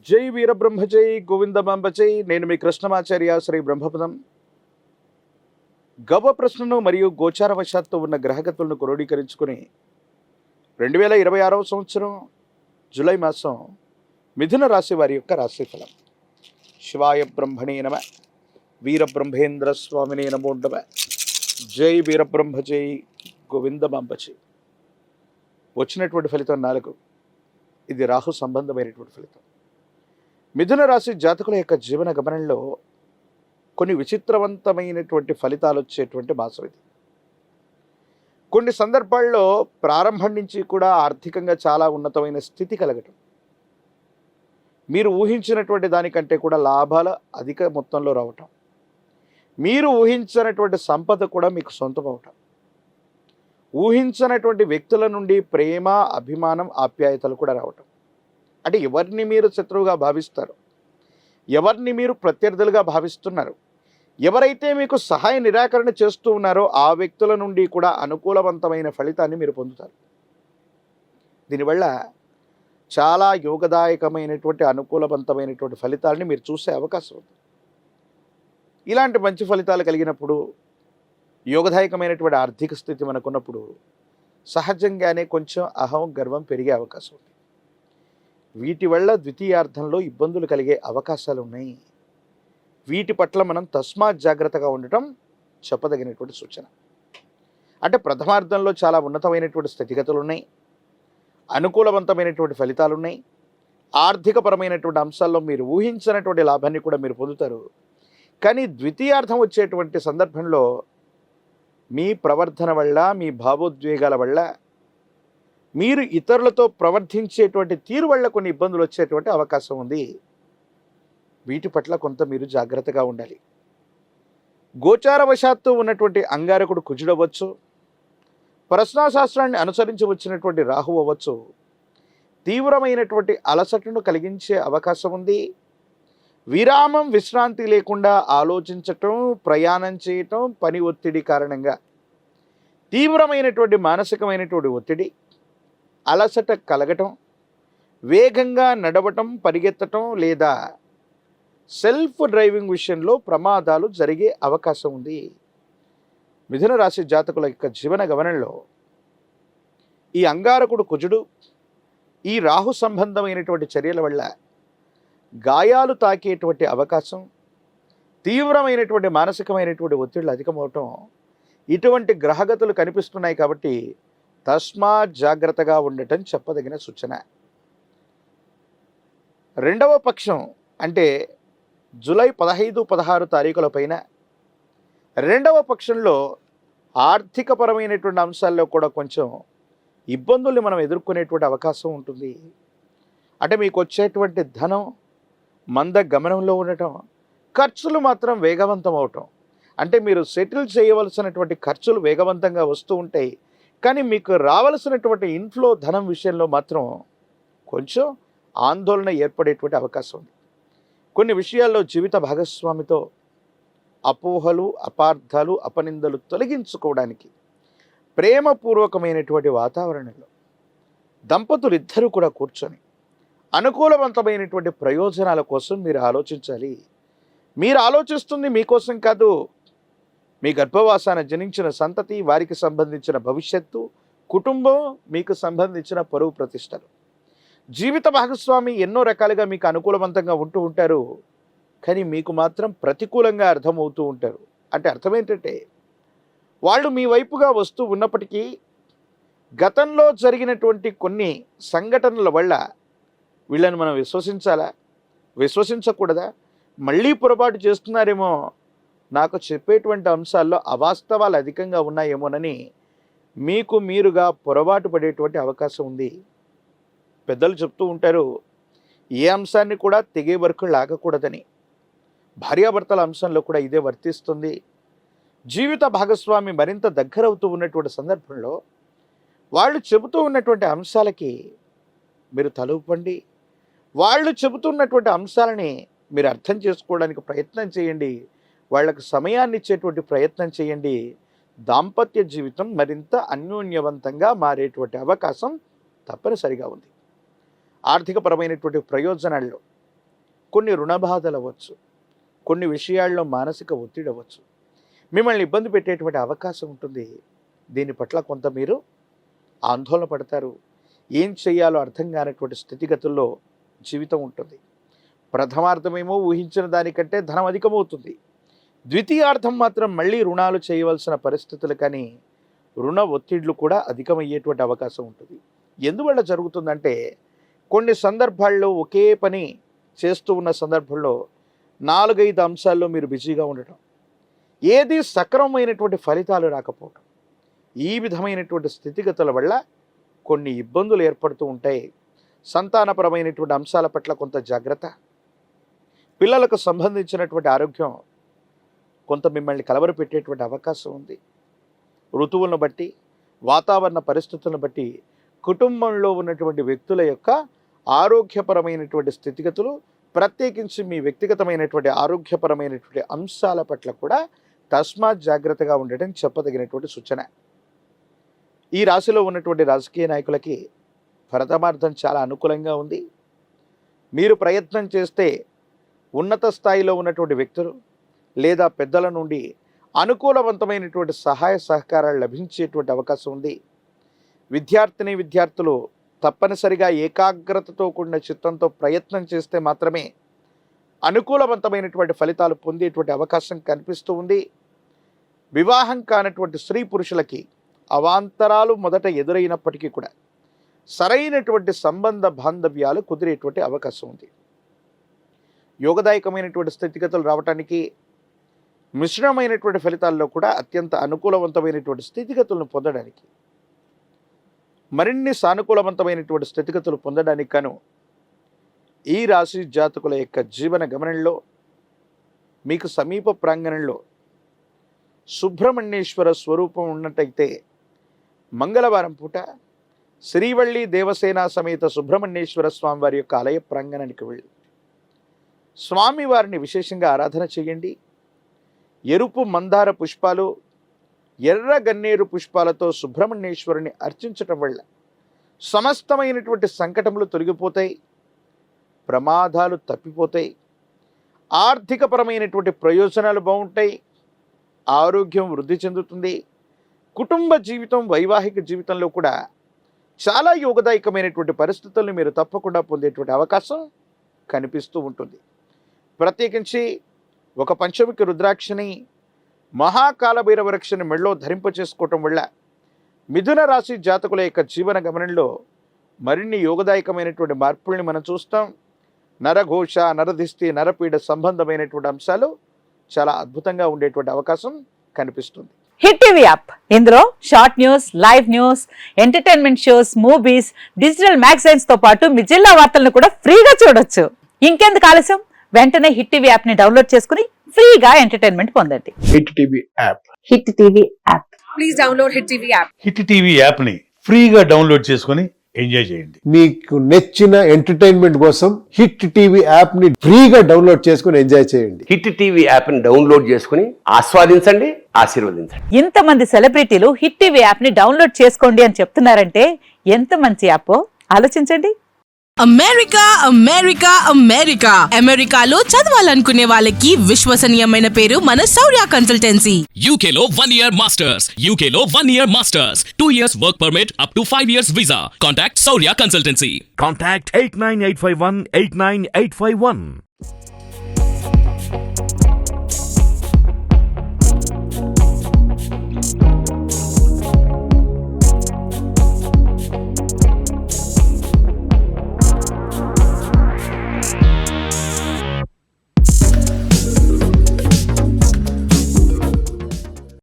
జై వీరబ్రహ్మ జై గోవిందమాంబ జై. నేను మీ కృష్ణమాచార్య శ్రీ బ్రహ్మపదం. గవ ప్రశ్నను మరియు గోచారవశాత్తు ఉన్న గ్రహగతులను క్రోడీకరించుకుని 2026వ సంవత్సరం జూలై మాసం మిథున రాశి వారి యొక్క రాశిఫలం. శివాయ బ్రహ్మణే నమ. వీరబ్రహ్మేంద్ర స్వామినే నమో నమ. జై వీరబ్రహ్మ జై గోవిందమాంబ జై. వచ్చినటువంటి ఫలితం 4. ఇది రాహు సంబంధమైనటువంటి ఫలితం. మిథున రాశి జాతకుల యొక్క జీవన గమనంలో కొన్ని విచిత్రవంతమైనటువంటి ఫలితాలు వచ్చేటువంటి మాసం ఇది. కొన్ని సందర్భాల్లో ప్రారంభం నుంచి కూడా ఆర్థికంగా చాలా ఉన్నతమైన స్థితి కలగటం, మీరు ఊహించినటువంటి దానికంటే కూడా లాభాలు అధిక మొత్తంలో రావటం, మీరు ఊహించినటువంటి సంపద కూడా మీకు సొంతం అవటం, ఊహించినటువంటి వ్యక్తుల నుండి ప్రేమ, అభిమానం, ఆప్యాయతలు కూడా రావటం. అంటే ఎవరిని మీరు శత్రువుగా భావిస్తారు, ఎవరిని మీరు ప్రత్యర్థులుగా భావిస్తున్నారు, ఎవరైతే మీకు సహాయ నిరాకరణ చేస్తూ ఉన్నారో ఆ వ్యక్తుల నుండి కూడా అనుకూలవంతమైన ఫలితాన్ని మీరు పొందుతారు. దీనివల్ల చాలా యోగదాయకమైనటువంటి అనుకూలవంతమైనటువంటి ఫలితాలని మీరు చూసే అవకాశం ఉంది. ఇలాంటి మంచి ఫలితాలు కలిగినప్పుడు, యోగదాయకమైనటువంటి ఆర్థిక స్థితి మనకున్నప్పుడు సహజంగానే కొంచెం అహం, గర్వం పెరిగే అవకాశం ఉంది. వీటి వల్ల ద్వితీయార్థంలో ఇబ్బందులు కలిగే అవకాశాలు ఉన్నాయి. వీటి పట్ల మనం తస్మాత్ జాగ్రత్తగా ఉండటం చెప్పదగినటువంటి సూచన. అంటే ప్రథమార్థంలో చాలా ఉన్నతమైనటువంటి స్థితిగతులు ఉన్నాయి, అనుకూలవంతమైనటువంటి ఫలితాలు ఉన్నాయి, ఆర్థికపరమైనటువంటి అంశాల్లో మీరు ఊహించినటువంటి లాభాన్ని కూడా మీరు పొందుతారు. కానీ ద్వితీయార్థం వచ్చేటువంటి సందర్భంలో మీ ప్రవర్తన వల్ల, మీ భావోద్వేగాల వల్ల, మీరు ఇతరులతో ప్రవర్తించేటువంటి తీరు వల్ల కొన్ని ఇబ్బందులు వచ్చేటువంటి అవకాశం ఉంది. వీటి పట్ల కొంత మీరు జాగ్రత్తగా ఉండాలి. గోచారవశాత్తు ఉన్నటువంటి అంగారకుడు కుజుడు అవ్వచ్చు, ప్రశ్నాశాస్త్రాన్ని అనుసరించి వచ్చినటువంటి రాహు అవ్వచ్చు, తీవ్రమైనటువంటి అలసటను కలిగించే అవకాశం ఉంది. విరామం, విశ్రాంతి లేకుండా ఆలోచించటం, ప్రయాణం చేయటం, పని ఒత్తిడి కారణంగా తీవ్రమైనటువంటి మానసికమైనటువంటి ఒత్తిడి, అలసట కలగటం, వేగంగా నడవటం, పరిగెత్తటం లేదా సెల్ఫ్ డ్రైవింగ్ విషయంలో ప్రమాదాలు జరిగే అవకాశం ఉంది. మిథున రాశి జాతకుల యొక్క జీవన గమనంలో ఈ అంగారకుడు కుజుడు, ఈ రాహు సంబంధమైనటువంటి చర్యల వల్ల గాయాలు తాకేటువంటి అవకాశం, తీవ్రమైనటువంటి మానసికమైనటువంటి ఒత్తిళ్లు అధికమవటం, ఇటువంటి గ్రహగతులు కనిపిస్తున్నాయి. కాబట్టి తస్మాత్ జాగ్రత్తగా ఉండటం చెప్పదగిన సూచన. రెండవ పక్షం అంటే జూలై 15, 16 తారీఖుల పైన రెండవ పక్షంలో ఆర్థికపరమైనటువంటి అంశాల్లో కూడా కొంచెం ఇబ్బందుల్ని మనం ఎదుర్కొనేటువంటి అవకాశం ఉంటుంది. అంటే మీకు వచ్చేటువంటి ధనం మంద గమనంలో ఉండటం, ఖర్చులు మాత్రం వేగవంతం అవటం. అంటే మీరు సెటిల్ చేయవలసినటువంటి ఖర్చులు వేగవంతంగా వస్తూ ఉంటాయి, కానీ మీకు రావలసినటువంటి ఇన్ఫ్లో ధనం విషయంలో మాత్రం కొంచెం ఆందోళన ఏర్పడేటువంటి అవకాశం ఉంది. కొన్ని విషయాల్లో జీవిత భాగస్వామితో అపోహలు, అపార్థాలు, అపనిందలు తొలగించుకోవడానికి ప్రేమపూర్వకమైనటువంటి వాతావరణంలో దంపతులు ఇద్దరూ కూడా కూర్చొని అనుకూలవంతమైనటువంటి ప్రయోజనాల కోసం మీరు ఆలోచించాలి. మీరు ఆలోచిస్తుంది మీకోసం కాదు, మీ గర్భవాసాన జనించిన సంతతి, వారికి సంబంధించిన భవిష్యత్తు, కుటుంబం, మీకు సంబంధించిన పరువు ప్రతిష్టలు. జీవిత భాగస్వామి ఎన్నో రకాలుగా మీకు అనుకూలవంతంగా ఉంటూ ఉంటారు, కానీ మీకు మాత్రం ప్రతికూలంగా అర్థమవుతూ ఉంటారు. అంటే అర్థం ఏంటంటే వాళ్ళు మీ వైపుగా వస్తూ ఉన్నప్పటికీ గతంలో జరిగినటువంటి కొన్ని సంఘటనల వల్ల వీళ్ళని మనం విశ్వసించాలా, విశ్వసించకూడదా, మళ్ళీ పొరపాటు చేస్తున్నారేమో, నాకు చెప్పేటువంటి అంశాల్లో అవాస్తవాలు అధికంగా ఉన్నాయేమోనని మీకు మీరుగా పొరపాటు పడేటువంటి అవకాశం ఉంది. పెద్దలు చెప్తూ ఉంటారు, ఏ అంశాన్ని కూడా తెగే వరకు లాగకూడదని. భార్యాభర్తల అంశంలో కూడా ఇదే వర్తిస్తుంది. జీవిత భాగస్వామి మరింత దగ్గరవుతూ ఉన్నటువంటి సందర్భంలో వాళ్ళు చెబుతూ ఉన్నటువంటి అంశాలకి మీరు తలూపండి. వాళ్ళు చెబుతున్నటువంటి అంశాలని మీరు అర్థం చేసుకోవడానికి ప్రయత్నం చేయండి. వాళ్లకు సమయాన్ని ఇచ్చేటువంటి ప్రయత్నం చేయండి. దాంపత్య జీవితం మరింత అన్యోన్యవంతంగా మారేటువంటి అవకాశం తప్పనిసరిగా ఉంది. ఆర్థికపరమైనటువంటి ప్రయోజనాల్లో కొన్ని రుణబాధలు అవ్వచ్చు, కొన్ని విషయాల్లో మానసిక ఒత్తిడి అవ్వచ్చు, మిమ్మల్ని ఇబ్బంది పెట్టేటువంటి అవకాశం ఉంటుంది. దీని పట్ల కొంత మీరు ఆందోళన పడతారు. ఏం చేయాలో అర్థం కానటువంటి స్థితిగతుల్లో జీవితం ఉంటుంది. ప్రథమార్థమేమో ఊహించిన దానికంటే ధనం అధికమవుతుంది. ద్వితీయార్థం మాత్రం మళ్ళీ రుణాలు చేయవలసిన పరిస్థితులు కానీ రుణ ఒత్తిళ్లు కూడా అధికమయ్యేటువంటి అవకాశం ఉంటుంది. ఎందువల్ల జరుగుతుందంటే కొన్ని సందర్భాల్లో ఒకే పని చేస్తూ ఉన్న సందర్భంలో 4-5 అంశాల్లో మీరు బిజీగా ఉండటం, ఏది సక్రమమైనటువంటి ఫలితాలు రాకపోవటం, ఈ విధమైనటువంటి స్థితిగతుల వల్ల కొన్ని ఇబ్బందులు ఏర్పడుతూ ఉంటాయి. సంతానపరమైనటువంటి అంశాల పట్ల కొంత జాగ్రత్త, పిల్లలకు సంబంధించినటువంటి ఆరోగ్యం కొంత మిమ్మల్ని కలవరపెట్టేటువంటి అవకాశం ఉంది. ఋతువులను బట్టి, వాతావరణ పరిస్థితులను బట్టి కుటుంబంలో ఉన్నటువంటి వ్యక్తుల యొక్క ఆరోగ్యపరమైనటువంటి స్థితిగతులు, ప్రత్యేకించి మీ వ్యక్తిగతమైనటువంటి ఆరోగ్యపరమైనటువంటి అంశాల పట్ల కూడా తస్మాత్ జాగ్రత్తగా ఉండటం చెప్పదగినటువంటి సూచన. ఈ రాశిలో ఉన్నటువంటి రాజకీయ నాయకులకి ప్రథమార్థం చాలా అనుకూలంగా ఉంది. మీరు ప్రయత్నం చేస్తే ఉన్నత స్థాయిలో ఉన్నటువంటి వ్యక్తులు లేదా పెద్దల నుండి అనుకూలవంతమైనటువంటి సహాయ సహకారాలు లభించేటువంటి అవకాశం ఉంది. విద్యార్థులు తప్పనిసరిగా ఏకాగ్రతతో కూడిన చిత్తంతో ప్రయత్నం చేస్తే మాత్రమే అనుకూలవంతమైనటువంటి ఫలితాలు పొందేటువంటి అవకాశం కనిపిస్తూ ఉంది. వివాహం కానటువంటి స్త్రీ పురుషులకి అవాంతరాలు మొదట ఎదురైనప్పటికీ కూడా సరైనటువంటి సంబంధ బాంధవ్యాలు కుదిరేటువంటి అవకాశం ఉంది. యోగదాయకమైనటువంటి స్థితిగతులు రావటానికి, మిశ్రమైనటువంటి ఫలితాల్లో కూడా అత్యంత అనుకూలవంతమైనటువంటి స్థితిగతులను పొందడానికి, మరిన్ని సానుకూలవంతమైనటువంటి స్థితిగతులు పొందడానికి గాను ఈ రాశి జాతకుల యొక్క జీవన గమనంలో మీకు సమీప ప్రాంగణంలో సుబ్రహ్మణ్యేశ్వర స్వరూపం ఉన్నట్టయితే మంగళవారం పూట శ్రీవల్లి దేవసేన సమేత సుబ్రహ్మణ్యేశ్వర స్వామి వారి యొక్క ఆలయ ప్రాంగణానికి వెళ్ళి స్వామివారిని విశేషంగా ఆరాధన చేయండి. ఎరుపు మందార పుష్పాలు, ఎర్ర గన్నేరు పుష్పాలతో సుబ్రహ్మణ్యేశ్వరుని అర్చించటం వల్ల సమస్తమైనటువంటి సంకటములు తొలగిపోతాయి, ప్రమాదాలు తప్పిపోతాయి, ఆర్థికపరమైనటువంటి ప్రయోజనాలు బాగుంటాయి, ఆరోగ్యం వృద్ధి చెందుతుంది. కుటుంబ జీవితం, వైవాహిక జీవితంలో కూడా చాలా యోగదాయకమైనటువంటి పరిస్థితులను మీరు తప్పకుండా పొందేటువంటి అవకాశం కనిపిస్తూ ఉంటుంది. ప్రత్యేకించి ఒక పంచముఖి రుద్రాక్షని, మహాకాలభైరవ వృక్షని మెడలో ధరింపచేసుకోవటం వల్ల మిథున రాశి జాతకుల యొక్క జీవన గమనంలో మరిన్ని యోగదాయకమైనటువంటి మార్పుల్ని మనం చూస్తాం. నరఘోష, నరదిష్టి, నరపీడ సంబంధమైనటువంటి అంశాలు చాలా అద్భుతంగా ఉండేటువంటి అవకాశం కనిపిస్తుంది. హిట్ టీవీ యాప్, ఇందులో short news, live news, entertainment shows, movies, digital magazines తో పాటు మీ జిల్లా వార్తలను కూడా ఫ్రీగా చూడొచ్చు. ఇంకెందుకు ఆలస్యం, వెంటనే హిట్ టీవీ యాప్ ని డౌన్లోడ్ చేసుకుని ఫ్రీగా ఎంటర్టైన్మెంట్ పొందండి. Hit TV app, hit TV app, please download hit TV app. Hit TV app ని ఫ్రీగా డౌన్లోడ్ చేసుకుని ఎంజాయ్ చేయండి. మీకు నచ్చిన ఎంటర్టైన్మెంట్ కోసం హిట్ టీవీ యాప్ ని ఫ్రీగా డౌన్లోడ్ చేసుకుని ఎంజాయ్ చేయండి. హిట్ టీవీ యాప్ ని డౌన్లోడ్ చేసుకుని ఆస్వాదించండి, ఆశీర్వదించండి. ఇంతమంది సెలబ్రిటీలు హిట్ టీవీ యాప్ ని డౌన్లోడ్ చేసుకోండి అని చెప్తున్నారంటే ఎంత మంచి యాప్ ఆలోచించండి. అమెరికా అమెరికా అమెరికా అమెరికాలో చదవాలనుకునే వాళ్ళకి విశ్వసనీయమైన పేరు మన శౌర్య కన్సల్టెన్సీ. UK లో 1 year masters, UK లో 1 year masters, 2 years work permit up to 5 years visa. Contact Saurya Consultancy. Contact 89851 89851.